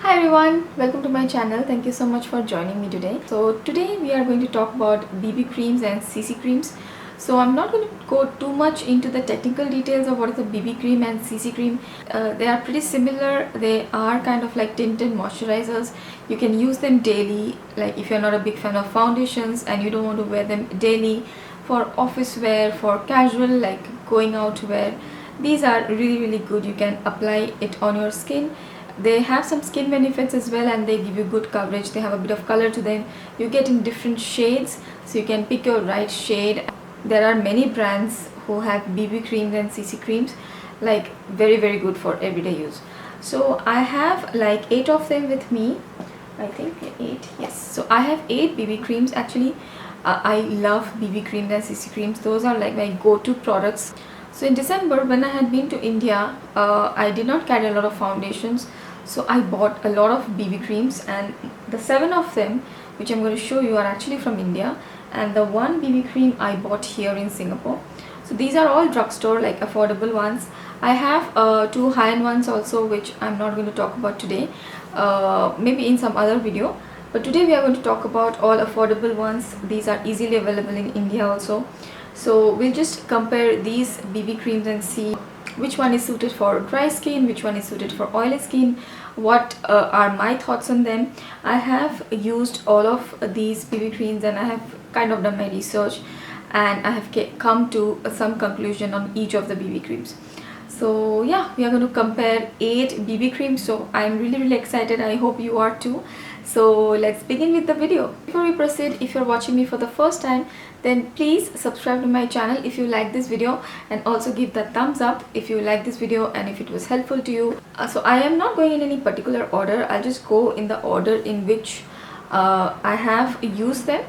Hi everyone, welcome to my channel. Thank you so much for joining me today. So today we are going to talk about BB creams and CC creams. So I'm not going to go too much into the technical details of what is a BB cream and CC cream. They are pretty similar. They are kind of like tinted moisturizers. You can use them daily, like if you're not a big fan of foundations and you don't want to wear them daily, for office wear, for casual like going out wear. These are really good. You can apply it on your skin. They have some skin benefits as well, and they give you good coverage. They have a bit of color to them. You get in different shades, so you can pick your right shade. There are many brands who have BB creams and CC creams, like very good for everyday use. So I have like 8 of them with me. I think 8, yes. So I have 8 BB creams actually. I love BB creams and CC creams. Those are like my go-to products. So in December, when I had been to India, I did not carry a lot of foundations, so I bought a lot of BB creams, and the 7 of them which I'm going to show you are actually from India, and the one BB cream I bought here in Singapore. So these are all drugstore, like affordable ones. I have 2 high-end ones also, which I'm not going to talk about today, maybe in some other video. But today we are going to talk about all affordable ones. These are easily available in India also. So we'll just compare these BB creams and see which one is suited for dry skin, which one is suited for oily skin, what are my thoughts on them. I have used all of these BB creams and I have kind of done my research, and I have come to some conclusion on each of the BB creams. So yeah, we are going to compare 8 BB creams. So I'm really excited. I hope you are too. So let's begin with the video. Before we proceed, if you're watching me for the first time, then please subscribe to my channel if you like this video, and also give the thumbs up if you like this video and if it was helpful to you. So I am not going in any particular order. I'll just go in the order in which I have used them.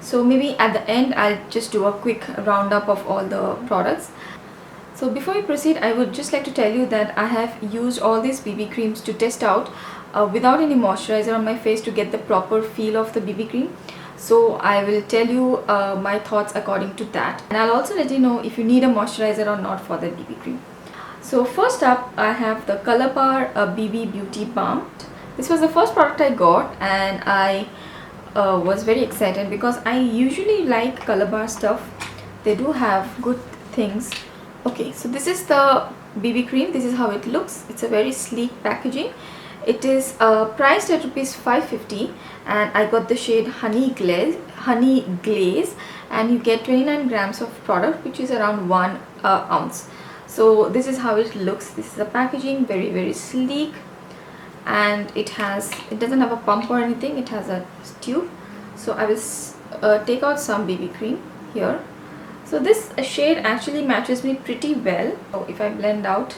So maybe at the end I'll just do a quick roundup of all the products. So before we proceed, I would just like to tell you that I have used all these BB creams to test out without any moisturizer on my face to get the proper feel of the BB cream. So I will tell you my thoughts according to that, and I'll also let you know if you need a moisturizer or not for the BB cream. So first up, I have the Colorbar BB Beauty Balm. This was the first product I got, and I was very excited because I usually like Colorbar stuff. They do have good things. Okay, so this is the BB cream. This is how it looks. It's a very sleek packaging. It is priced at ₹550, and I got the shade Honey Glaze, and you get 29 grams of product, which is around 1 ounce. So this is how it looks. This is the packaging, very sleek, and it doesn't have a pump or anything. It has a tube. So I will take out some BB cream here. So this shade actually matches me pretty well. So if I blend out,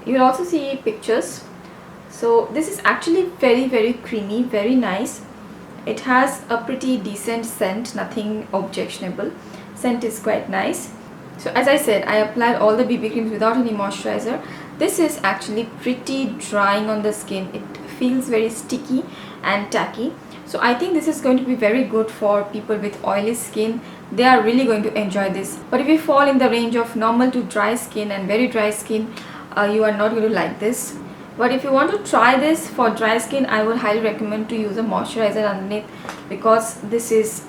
you will also see pictures. So this is actually very creamy, very nice. It has a pretty decent scent, nothing objectionable. Scent is quite nice. So as I said, I applied all the BB creams without any moisturizer. This is actually pretty drying on the skin. It feels very sticky and tacky. So I think this is going to be very good for people with oily skin. They are really going to enjoy this. But if you fall in the range of normal to dry skin and very dry skin, you are not going to like this. But if you want to try this for dry skin, I would highly recommend to use a moisturizer underneath, because this is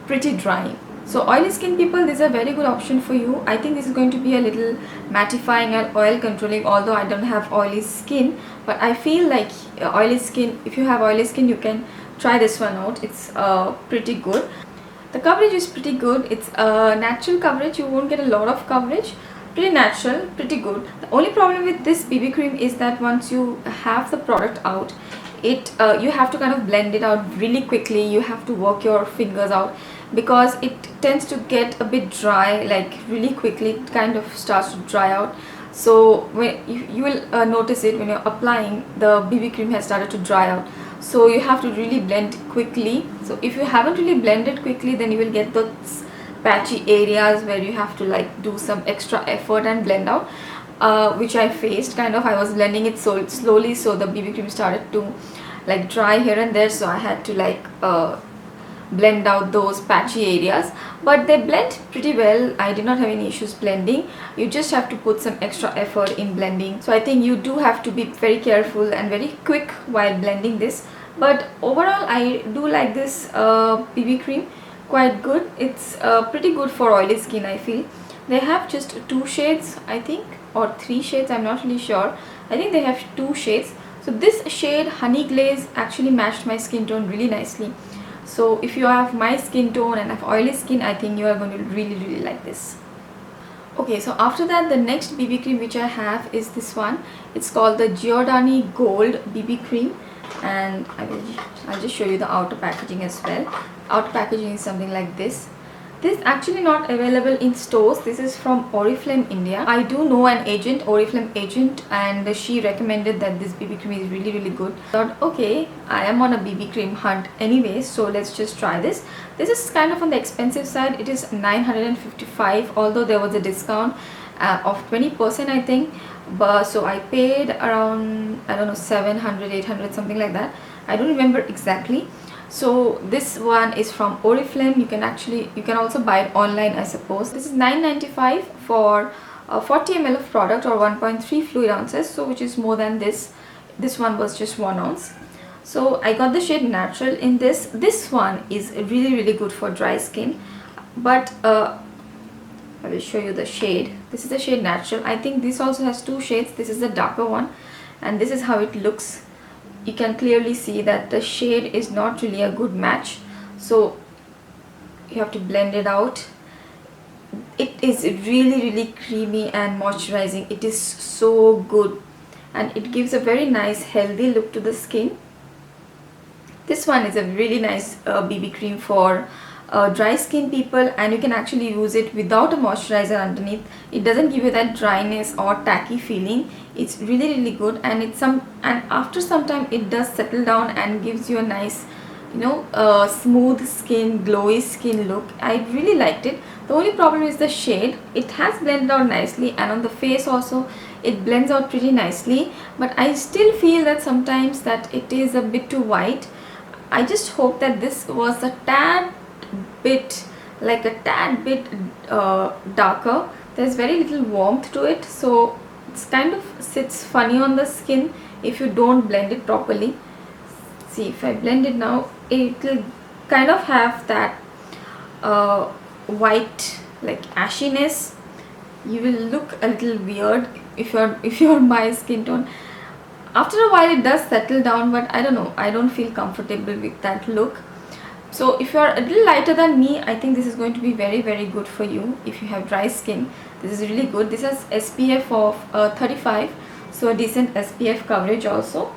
pretty drying. So oily skin people, this is a very good option for you. I think this is going to be a little mattifying and oil controlling, although I don't have oily skin. But I feel like oily skin, if you have oily skin, you can try this one out. It's pretty good. The coverage is pretty good. It's a natural coverage. You won't get a lot of coverage. Pretty natural, pretty good. The only problem with this BB cream is that once you have the product out, you have to kind of blend it out really quickly. You have to work your fingers out, because it tends to get a bit dry, like really quickly. It kind of starts to dry out. So when you will notice it when you're applying, the BB cream has started to dry out. So you have to really blend quickly. So if you haven't really blended quickly, then you will get those patchy areas where you have to like do some extra effort and blend out, which I faced. Kind of, I was blending it so slowly, so the BB cream started to like dry here and there, so I had to like blend out those patchy areas, but they blend pretty well. I did not have any issues blending. You just have to put some extra effort in blending, so I think you do have to be very careful and very quick while blending this. But overall I do like this BB cream quite good. It's pretty good for oily skin. I feel they have just 2 shades, I think, or 3 shades, I'm not really sure. I think they have 2 shades. So this shade Honey Glaze actually matched my skin tone really nicely. So if you have my skin tone and have oily skin, I think you are going to really like this. Okay, so after that, the next BB cream which I have is this one. It's called the Giordani Gold BB cream, and I'll just show you the outer packaging as well. Outer packaging is something like this. This is actually not available in stores. This is from Oriflame India. I do know an agent, Oriflame agent, and she recommended that this BB cream is really good. I thought, okay, I am on a BB cream hunt anyway, so let's just try this. This is kind of on the expensive side. It is 955, although there was a discount of 20%, I think. But so I paid around, I don't know, 700, 800, something like that. I don't remember exactly. So this one is from Oriflame. You can also buy it online, I suppose. This is 9.95 for 40 ml of product, or 1.3 fluid ounces, so which is more than this. This one was just 1 ounce. So I got the shade Natural in this. This one is really good for dry skin, but I will show you the shade. This is the shade Natural. I think this also has 2 shades. This is the darker one, and this is how it looks. You can clearly see that the shade is not really a good match, so you have to blend it out. It is really creamy and moisturizing. It is so good, and it gives a very nice healthy look to the skin. This one is a really nice BB cream for dry skin people, and you can actually use it without a moisturizer underneath. It doesn't give you that dryness or tacky feeling. It's really good, and after some time it does settle down and gives you a nice, smooth skin, glowy skin look. I really liked it. The only problem is the shade. It has blended out nicely, and on the face also it blends out pretty nicely, but I still feel that sometimes that it is a bit too white. I just hope that this was a tad bit darker. There's very little warmth to it, so it's kind of sits funny on the skin if you don't blend it properly. See, if I blend it now, it will kind of have that white, like ashiness. You will look a little weird if you're my skin tone. After a while it does settle down, but I don't know, I don't feel comfortable with that look. So if you are a little lighter than me, I think this is going to be very good for you. If you have dry skin, this is really good. This has SPF of 35, so a decent SPF coverage also,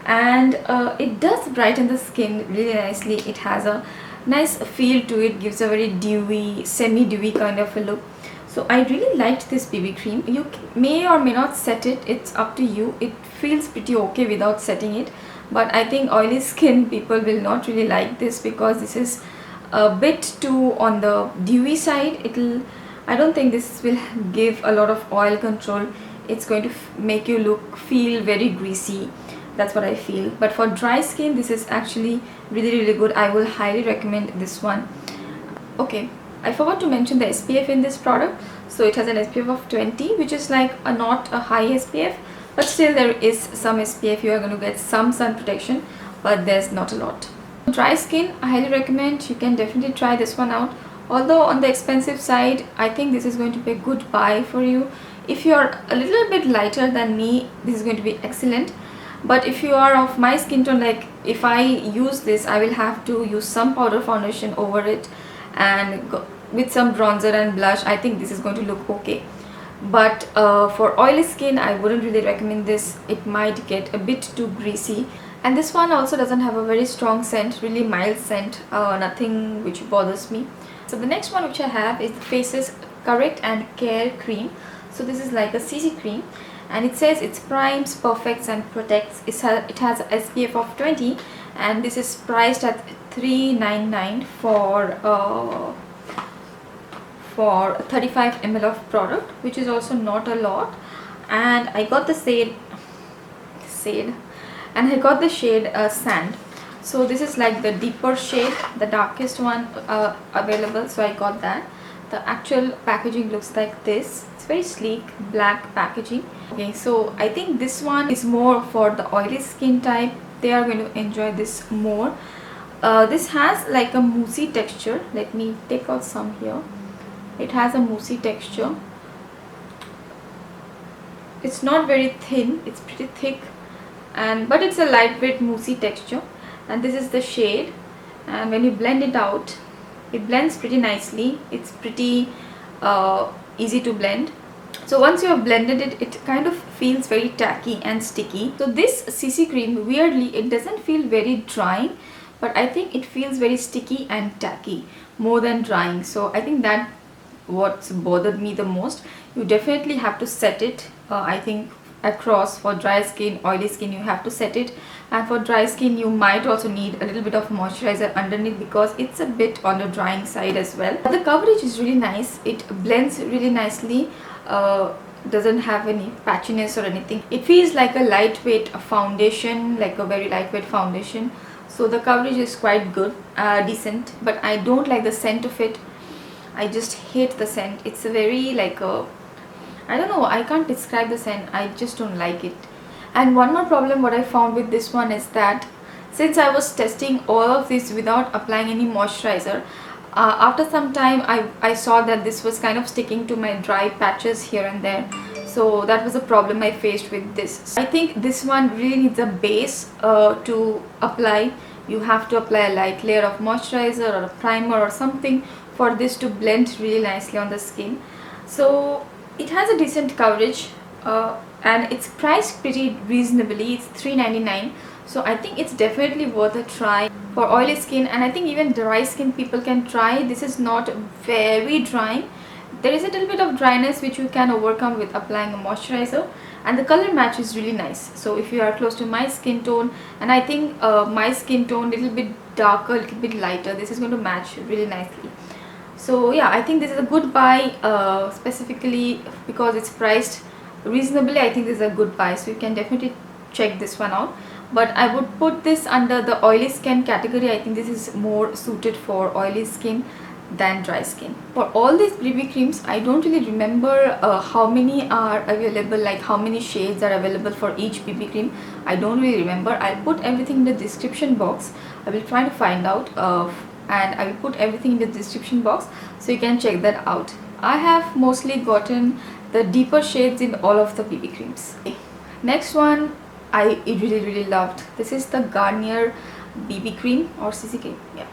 and it does brighten the skin really nicely. It has a nice feel to it, gives a very dewy, semi-dewy kind of a look. So I really liked this BB cream. You may or may not set it, it's up to you. It feels pretty okay without setting it, but I think oily skin people will not really like this, because this is a bit too on the dewy side. I don't think this will give a lot of oil control. It's going to make you feel very greasy. That's what I feel. But for dry skin, this is actually really good. I will highly recommend this one. Okay, I forgot to mention the SPF in this product. So it has an SPF of 20, which is like not a high SPF, but still there is some SPF. You are going to get some sun protection, but there's not a lot. Dry skin, I highly recommend. You can definitely try this one out. Although on the expensive side, I think this is going to be a good buy for you. If you're a little bit lighter than me, this is going to be excellent. But if you are of my skin tone, like if I use this, I will have to use some powder foundation over it, and with some bronzer and blush. I think this is going to look okay. But for oily skin, I wouldn't really recommend this. It might get a bit too greasy. And this one also doesn't have a very strong scent, really mild scent, nothing which bothers me. So the next one which I have is the Faces Correct and Care Cream. So this is like a CC cream, and it says it primes, perfects and protects. It has a SPF of 20, and this is priced at $3.99 for 35 ml of product, which is also not a lot. And I got the shade Sand. So this is like the deeper shade, the darkest one available, so I got that. The actual packaging looks like this. It's very sleek black packaging. Okay, so I think this one is more for the oily skin type. They are going to enjoy this more. This has like a moussey texture. Let me take out some here. It has a moussey texture. It's not very thin, it's pretty thick, but it's a lightweight moussey texture. And this is the shade, and when you blend it out, it blends pretty nicely. It's pretty easy to blend. So once you have blended it, it kind of feels very tacky and sticky. So this CC cream, weirdly, it doesn't feel very drying, but I think it feels very sticky and tacky more than drying. So I think that what's bothered me the most. You definitely have to set it. I think across, for dry skin, oily skin, you have to set it, and for dry skin you might also need a little bit of moisturizer underneath because it's a bit on the drying side as well. The coverage is really nice. It blends really nicely. Doesn't have any patchiness or anything. It feels like a lightweight foundation, like a very lightweight foundation. So the coverage is quite good, decent, but I don't like the scent of it. I just hate the scent. It's a very like a, I don't know, I can't describe the scent. I just don't like it. And one more problem what I found with this one is that since I was testing all of this without applying any moisturizer, after some time I saw that this was kind of sticking to my dry patches here and there. So that was a problem I faced with this. I think this one really needs a base to apply. You have to apply a light layer of moisturizer or a primer or something for this to blend really nicely on the skin. So it has a decent coverage, and it's priced pretty reasonably. It's $3.99, so I think it's definitely worth a try for oily skin, and I think even dry skin people can try. This is not very drying. There is a little bit of dryness which you can overcome with applying a moisturizer, and the color match is really nice. So if you are close to my skin tone, and I think my skin tone little bit darker, little bit lighter, this is going to match really nicely. So yeah, I think this is a good buy, specifically because it's priced reasonably. I think this is a good buy, so you can definitely check this one out. But I would put this under the oily skin category. I think this is more suited for oily skin than dry skin. For all these BB creams, I don't really remember how many are available, like how many shades are available for each BB cream. I don't really remember. I'll put everything in the description box. I will try to find out, and I will put everything in the description box so you can check that out. I have mostly gotten the deeper shades in all of the BB creams. Next one I really loved. This is the Garnier BB cream or CC cream. Yeah,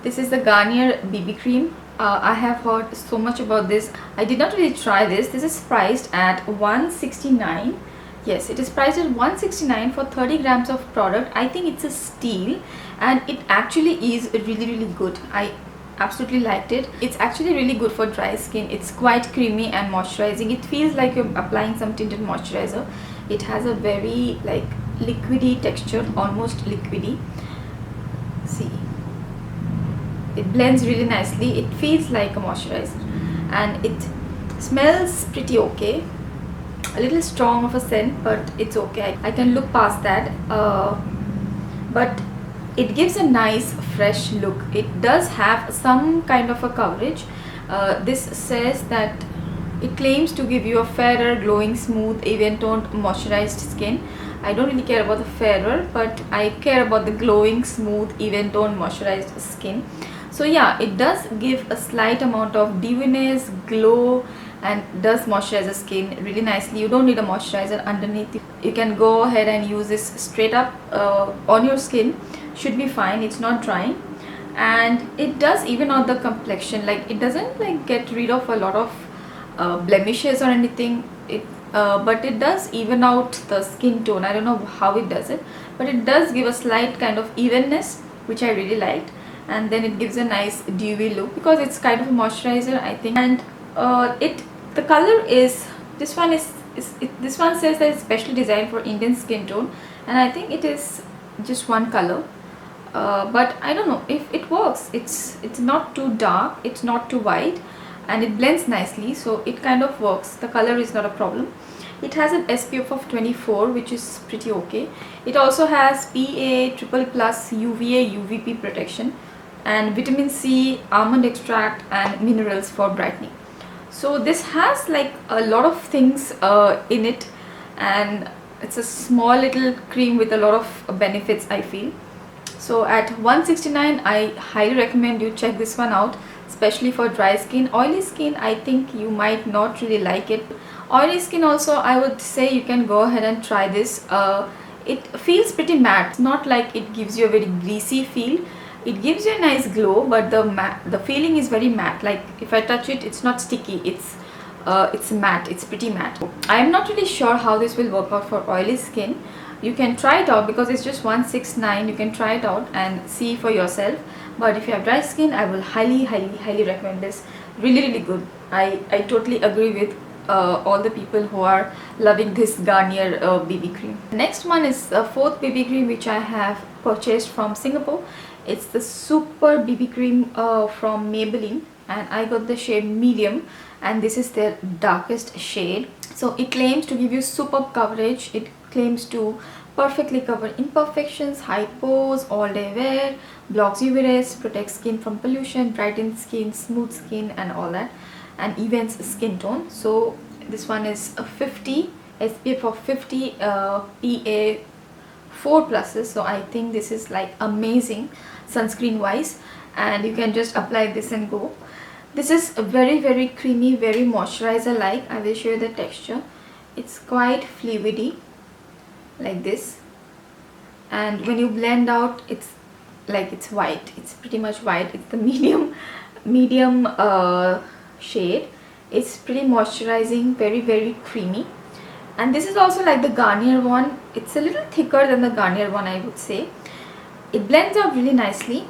this is the Garnier BB cream. I have heard so much about this. I did not really try this. This is priced at $169. Yes, it is priced at $169 for 30 grams of product. I think it's a steal, and it actually is really good. I absolutely liked it. It's actually really good for dry skin. It's quite creamy and moisturizing. It feels like you're applying some tinted moisturizer. It has a very like liquidy texture, almost liquidy. See, it blends really nicely. It feels like a moisturizer, and it smells pretty okay. A little strong of a scent, but it's okay. I can look past that. But it gives a nice fresh look. It does have some kind of a coverage. This says that it claims to give you a fairer, glowing, smooth, even toned, moisturized skin. I don't really care about the fairer, but I care about the glowing, smooth, even toned, moisturized skin. So yeah, it does give a slight amount of dewiness, glow, and does moisturize the skin really nicely. You don't need a moisturizer underneath. You can go ahead and use this straight up on your skin. Should be fine. It's not drying, and it does even out the complexion. Like, it doesn't like get rid of a lot of blemishes or anything. But it does even out the skin tone. I don't know how it does it, but it does give a slight kind of evenness, which I really liked. And then it gives a nice dewy look because it's kind of a moisturizer, I think. And the color is, this one this one says that it's specially designed for Indian skin tone, and I think it is just one color. But I don't know if it works. It's not too dark, it's not too white, and it blends nicely, so it kind of works. The color is not a problem. It has an SPF of 24, which is pretty okay. It also has PA++ UVA UVP protection and vitamin C, almond extract and minerals for brightening. So this has like a lot of things in it, and it's a small little cream with a lot of benefits, I feel. So at 169, I highly recommend you check this one out, especially for dry skin. Oily skin, I think you might not really like it. Oily skin also, I would say you can go ahead and try this. It feels pretty matte. It's not like it gives you a very greasy feel. It gives you a nice glow, but the feeling is very matte. Like if I touch it, it's not sticky. It's matte. It's pretty matte. I am not really sure how this will work out for oily skin. You can try it out because it's just 169. You can try it out and see for yourself. But if you have dry skin, I will highly recommend this. Really good. I totally agree with all the people who are loving this Garnier BB cream. Next one is the fourth BB cream which I have purchased from Singapore. It's the Super BB cream from Maybelline, and I got the shade medium, and this is their darkest shade. So it claims to give you superb coverage. It claims to perfectly cover imperfections, hide pores, all day wear, blocks UV rays, protects skin from pollution, brightens skin, smooth skin and all that, and evens skin tone. So this one is a 50 SPF of 50 PA 4+, so I think this is like amazing sunscreen wise, and you can just apply this and go. This is very creamy, very moisturizer like. I will show you the texture. It's quite fluidy like this, and when you blend out, it's like it's white. It's pretty much white. It's the medium shade. It's pretty moisturizing, very creamy. And this is also like the Garnier one. It's a little thicker than the Garnier one, I would say. It blends out really nicely,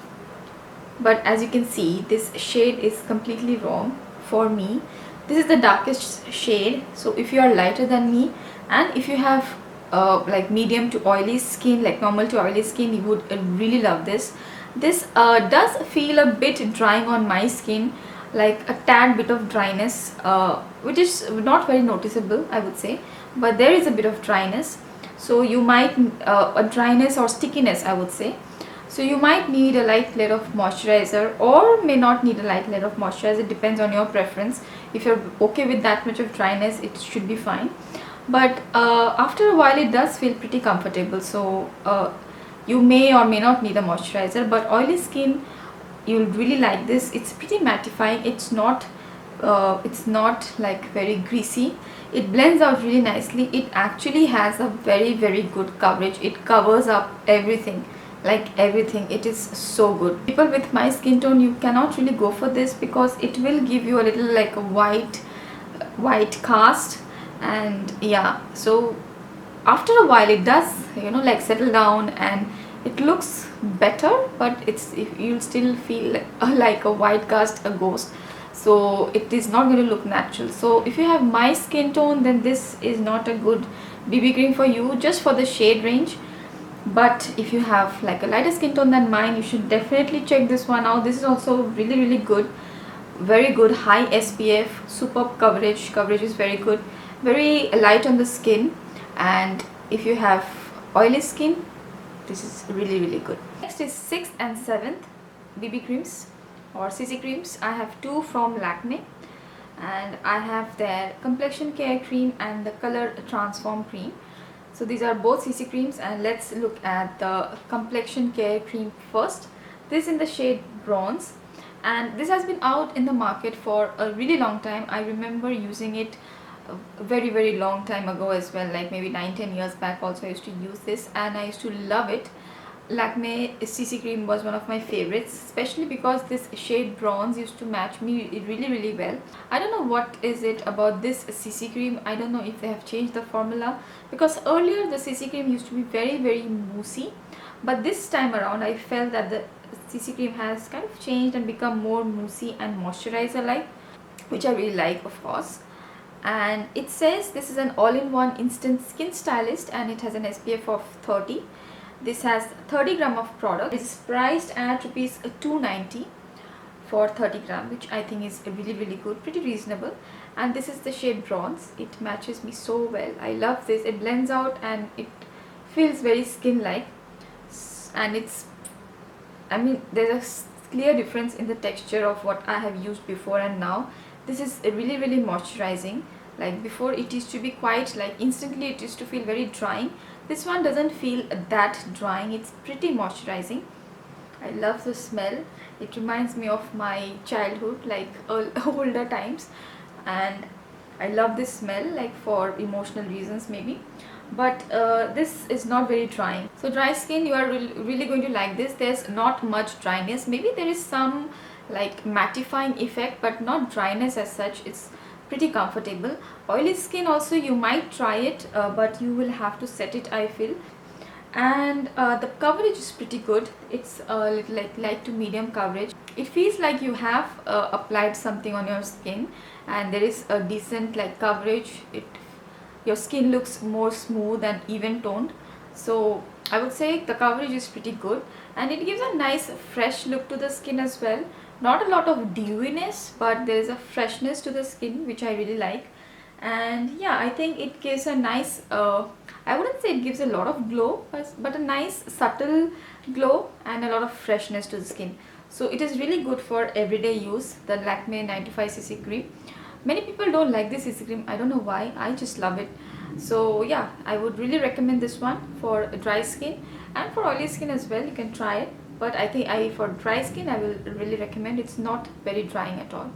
but as you can see, this shade is completely wrong for me. This is the darkest shade, so if you are lighter than me and if you have like medium to oily skin, like normal to oily skin, you would really love this. This does feel a bit drying on my skin, like a tad bit of dryness, which is not very noticeable, I would say, but there is a bit of dryness. So you might a dryness or stickiness, I would say. So you might need a light layer of moisturizer, or may not need a light layer of moisturizer. It depends on your preference. If you're okay with that much of dryness, it should be fine. But after a while, it does feel pretty comfortable. So you may or may not need a moisturizer. But oily skin, you'll really like this. It's pretty mattifying. It's not like very greasy. It blends out really nicely. It actually has a very good coverage. It covers up everything, like everything. It is so good. People with my skin tone, you cannot really go for this because it will give you a little like a white cast, and yeah, so after a while it does, you know, like settle down and it looks better, but you'll still feel like a white cast, a ghost. So it is not going to look natural. So if you have my skin tone, then this is not a good BB cream for you, just for the shade range. But if you have like a lighter skin tone than mine, you should definitely check this one out. This is also really good, very good, high SPF, superb coverage. Coverage is very good, very light on the skin, and if you have oily skin, this is really good. Next is 6th and 7th BB creams or CC creams. I have two from Lakme, and I have their Complexion Care Cream and the Color Transform Cream. So these are both CC creams, and let's look at the Complexion Care Cream first. This is in the shade Bronze, and this has been out in the market for a really long time. I remember using it a very long time ago as well, like maybe 9-10 years back also I used to use this, and I used to love it. Lakme CC cream was one of my favorites, especially because this shade Bronze used to match me really well. I don't know what is it about this CC cream. I don't know if they have changed the formula, because earlier the CC cream used to be very moussey, but this time around I felt that the CC cream has kind of changed and become more moussey and moisturizer like, which I really like, of course. And it says this is an all-in-one instant skin stylist, and it has an SPF of 30. This has 30 gram of product. It is priced at rupees 290. for 30 gram, which I think is really good, pretty reasonable. And this is the shade Bronze. It matches me so well. I love this. It blends out and it feels very skin like, and it's, I mean, there's a clear difference in the texture of what I have used before and now. This is really moisturizing. Like before it used to be quite like instantly it used to feel very drying. This one doesn't feel that drying. It's pretty moisturizing. I love the smell. It reminds me of my childhood, like older times, and I love this smell, like for emotional reasons maybe. But this is not very drying. So dry skin, you are really going to like this. There's not much dryness. Maybe there is some like mattifying effect, but not dryness as such. It's pretty comfortable. Oily skin also, you might try it, but you will have to set it, I feel. And the coverage is pretty good. It's little like light to medium coverage. It feels like you have applied something on your skin, and there is a decent like coverage. Your skin looks more smooth and even toned. So I would say the coverage is pretty good, and it gives a nice fresh look to the skin as well. Not a lot of dewiness, but there is a freshness to the skin which I really like. And yeah, I think it gives a nice I wouldn't say it gives a lot of glow, but a nice subtle glow and a lot of freshness to the skin. So it is really good for everyday use, the Lakme 95cc cream. Many people don't like this CC cream. I don't know why. I just love it. So yeah, I would really recommend this one for dry skin, and for oily skin as well. You can try it. But I think for dry skin, I will really recommend. It's not very drying at all.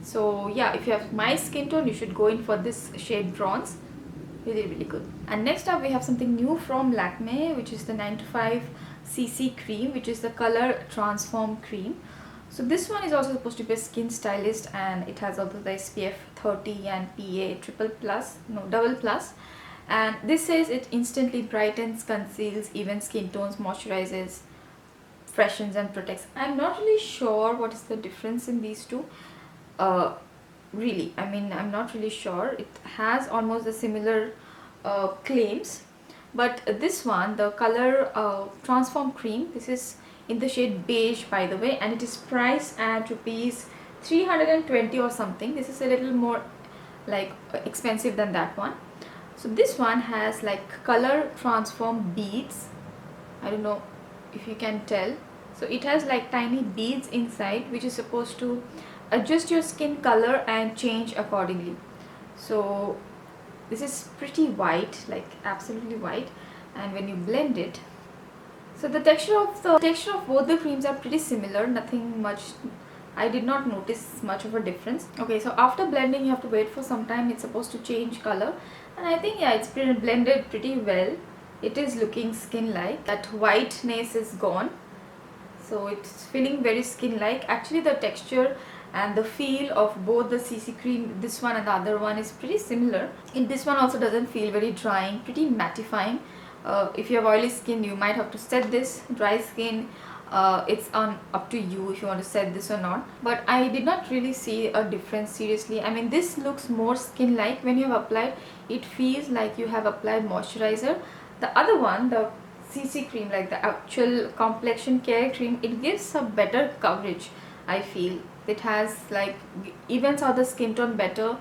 So yeah, if you have my skin tone, you should go in for this shade Bronze. Really good. And next up we have something new from Lakme, which is the 95cc cream, which is the color transform cream. So this one is also supposed to be a skin stylist, and it has also the SPF 30 and PA double plus. And this says it instantly brightens, conceals even skin tones, moisturizes, freshens and protects. I'm not really sure what is the difference in these two. Really, I mean, I'm not really sure. It has almost the similar claims, but this one, the color transform cream, this is in the shade Beige, by the way, and it is priced at rupees 320 or something. This is a little more like expensive than that one. So this one has like color transform beads. I don't know if you can tell. So it has like tiny beads inside, which is supposed to adjust your skin color and change accordingly. So this is pretty white, like absolutely white, and when you blend it, so the texture of both the creams are pretty similar. Nothing much, I did not notice much of a difference. Okay, so after blending you have to wait for some time. It's supposed to change color, and I think yeah, it's been blended pretty well. It is looking skin like. That whiteness is gone, so it's feeling very skin like. Actually the texture and the feel of both the CC cream, this one and the other one, is pretty similar. In this one also doesn't feel very drying, pretty mattifying. If you have oily skin, you might have to set this. Dry skin, it's up to you if you want to set this or not. But I did not really see a difference, seriously. I mean, this looks more skin like. When you have applied, it feels like you have applied moisturizer. The other one, the CC cream, like the actual complexion care cream, it gives a better coverage, I feel. It has like evens out the skin tone better,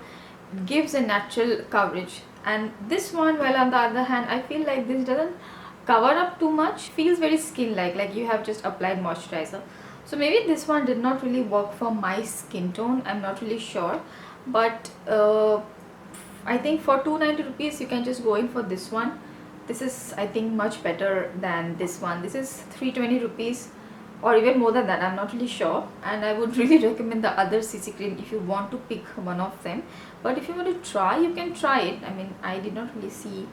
gives a natural coverage. And this one, well, on the other hand, I feel like this doesn't cover up too much, feels very skin like you have just applied moisturizer. So maybe this one did not really work for my skin tone, I'm not really sure. But I think for 290 rupees you can just go in for this one. This is, I think, much better than this one. This is 320 rupees or even more than that, I'm not really sure. And I would really recommend the other CC cream if you want to pick one of them. But if you want to try, you can try it. I mean, I did not really see,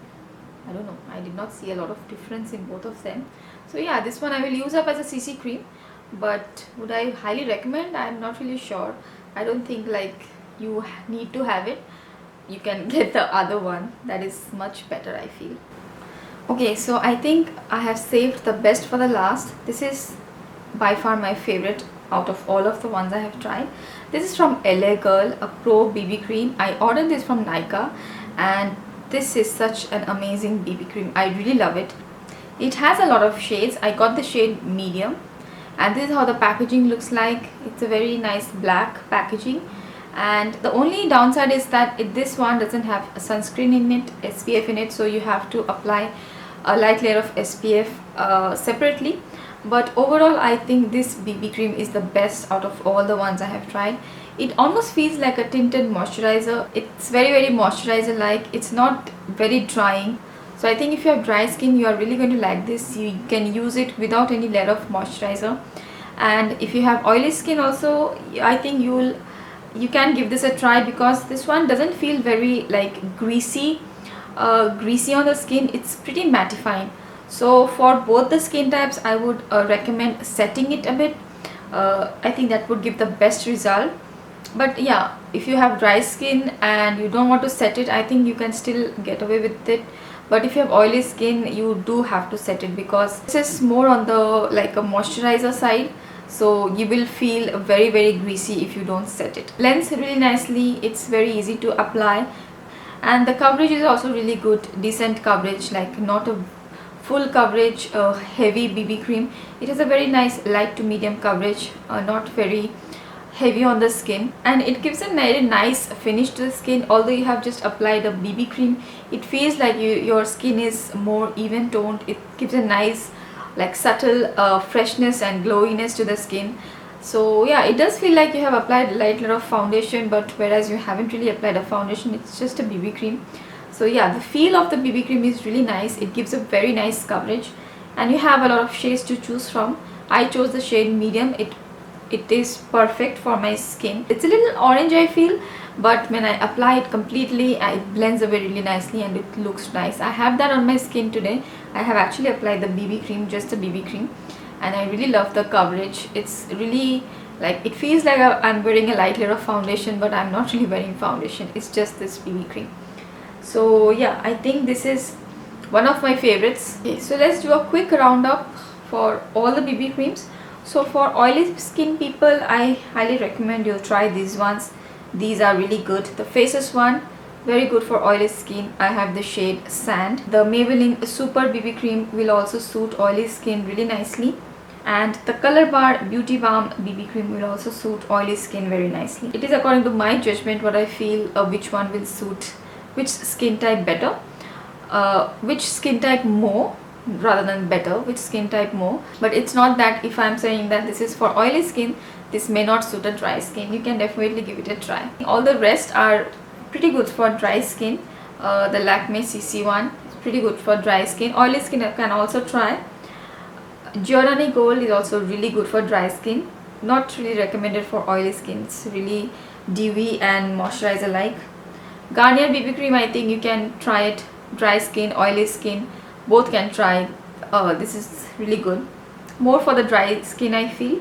I don't know, I did not see a lot of difference in both of them. So yeah, this one I will use up as a CC cream, but would I highly recommend? I'm not really sure. I don't think like you need to have it. You can get the other one, that is much better, I feel. Okay, so I think I have saved the best for the last. This is by far my favorite out of all of the ones I have tried. This is from LA Girl, a Pro BB cream. I ordered this from Nykaa, and this is such an amazing BB cream. I really love it. It has a lot of shades. I got the shade medium. and this is how the packaging looks like. It's a very nice black packaging, and the only downside is that this one doesn't have a sunscreen in it, SPF in it, so you have to apply a light layer of SPF separately. But overall I think this BB cream is the best out of all the ones I have tried. It almost feels like a tinted moisturizer. It's very moisturizer like. It's not very drying, so I think if you have dry skin you are really going to like this. You can use it without any layer of moisturizer, and if you have oily skin also, I think you can give this a try, because this one doesn't feel very like greasy on the skin. It's pretty mattifying. So for both the skin types I would recommend setting it a bit. I think that would give the best result. But yeah, if you have dry skin and you don't want to set it, I think you can still get away with it. But if you have oily skin, you do have to set it, because this is more on the like a moisturizer side, so you will feel very greasy if you don't set it. Blends really nicely. It's very easy to apply, and the coverage is also really good, decent coverage, like not a full coverage heavy BB cream. It has a very nice light to medium coverage, not very heavy on the skin, and it gives a very nice finish to the skin. Although you have just applied a BB cream, it feels like your skin is more even toned. It gives a nice like subtle freshness and glowiness to the skin. So yeah, it does feel like you have applied a light layer of foundation, but whereas you haven't really applied a foundation, it's just a BB cream. So yeah, the feel of the BB cream is really nice. It gives a very nice coverage, and you have a lot of shades to choose from. I chose the shade medium. It is perfect for my skin. It's a little orange I feel, but when I apply it completely, it blends away really nicely and it looks nice. I have that on my skin today. I have actually applied the BB cream, just the BB cream, and I really love the coverage. It's really like, it feels like I'm wearing a light layer of foundation, but I'm not really wearing foundation. It's just this BB cream. So yeah, I think this is one of my favorites. Okay, so let's do a quick roundup for all the BB creams. So for oily skin people, I highly recommend you try these ones. These are really good. The Faces one, very good for oily skin. I have the shade Sand. The Maybelline Super BB cream will also suit oily skin really nicely. And the Colorbar Beauty Balm BB cream will also suit oily skin very nicely. It is according to my judgment what I feel which one will suit which skin type better, which skin type more, rather than better, which skin type more. But it's not that if I'm saying that this is for oily skin, this may not suit a dry skin. You can definitely give it a try. All the rest are pretty good for dry skin. The Lakme CC one is pretty good for dry skin. Oily skin can also try. Giordani Gold is also really good for dry skin. Not really recommended for oily skin. It's really dewy and moisturizer like. Garnier BB cream, I think you can try it. Dry skin, oily skin, both can try. This is really good. More for the dry skin I feel.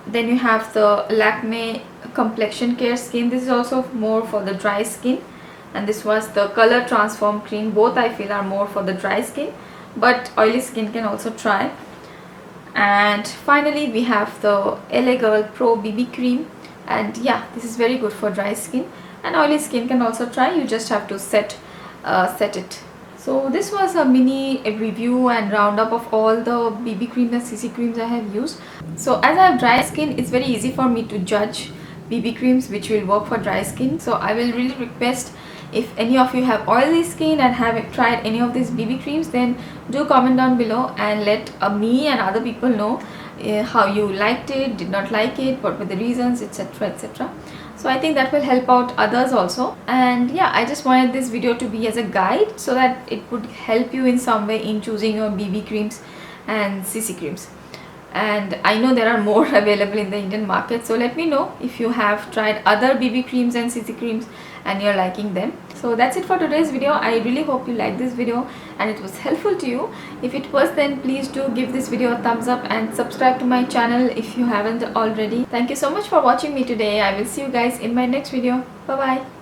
Then you have the Lakme Complexion Care Skin. This is also more for the dry skin. And this was the Color Transform Cream. Both I feel are more for the dry skin, but oily skin can also try. And finally we have the LA Girl Pro BB cream, and yeah, this is very good for dry skin, and oily skin can also try. You just have to set it. So this was a mini review and roundup of all the BB creams and CC creams I have used. So as I have dry skin, it's very easy for me to judge BB creams which will work for dry skin. So I will really request, if any of you have oily skin and haven't tried any of these BB creams, then do comment down below and let me and other people know how you liked it, did not like it, what were the reasons, etc, etc. So I think that will help out others also. And yeah, I just wanted this video to be as a guide so that it would help you in some way in choosing your BB creams and CC creams. And I know there are more available in the Indian market, so let me know if you have tried other BB creams and CC creams and you're liking them. So that's it for today's video. I really hope you liked this video and it was helpful to you. If it was, then please do give this video a thumbs up and subscribe to my channel if you haven't already. Thank you so much for watching me today. I will see you guys in my next video. Bye bye.